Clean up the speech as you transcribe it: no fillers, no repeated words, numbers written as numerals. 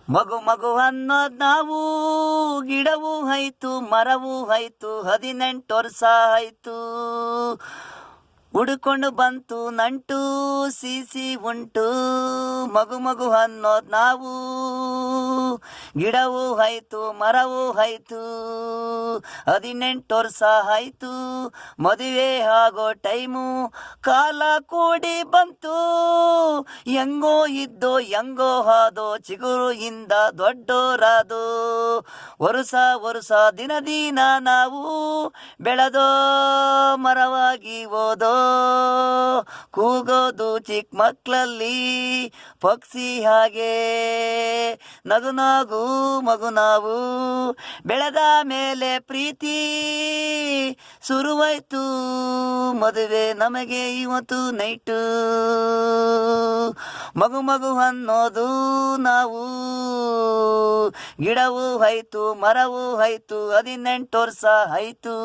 ಮಗು ಮಗು ಅನ್ನೋದ್ ನಾವು, ಗಿಡವೂ ಆಯ್ತು ಮರವೂ ಆಯ್ತು, 18 ವರ್ಷ ಆಯ್ತು. ಹುಡುಕೊಂಡು ಬಂತು ನಂಟು, ಸಿಸಿ ಉಂಟು. ಮಗು ಮಗು ಅನ್ನೋದ್ ನಾವು, ಗಿಡವೂ ಆಯ್ತು ಮರವೂ ಆಯ್ತು, 18 ವರ್ಷ ಆಯ್ತು. ಮದುವೆ ಆಗೋ ಟೈಮು ಕಾಲ ಕೂಡಿ ಬಂತು. ಹೆಂಗೋ ಇದ್ದೋ ಹೆಂಗೋ ಹಾದೋ, ಚಿಗುರು ಇಂದ ದೊಡ್ಡೋರಾದೋ. ವರುಸ ವರುಸ ದಿನ ದಿನ ನಾವು ಬೆಳೆದೋ, ಮರವಾಗಿ ಹೋದೋ. ಕೂಗೋದು ಚಿಕ್ಕ ಮಕ್ಕಳಲ್ಲಿ ಪಕ್ಷಿ ಹಾಗೆ, ನಗು ನಗು ಮಗು ನಾವು. ಬೆಳೆದ ಮೇಲೆ ಪ್ರೀತಿ ಶುರುವಾಯ್ತು, ಮದುವೆ ನಮಗೆ ಇವತ್ತು ನೈಟು. ಮಗು ಮಗು ಅನ್ನೋದು ನಾವು, ಗಿಡವೂ ಆಯ್ತು ಮರವೂ ಆಯ್ತು, 18 ವರ್ಷ ಆಯ್ತು.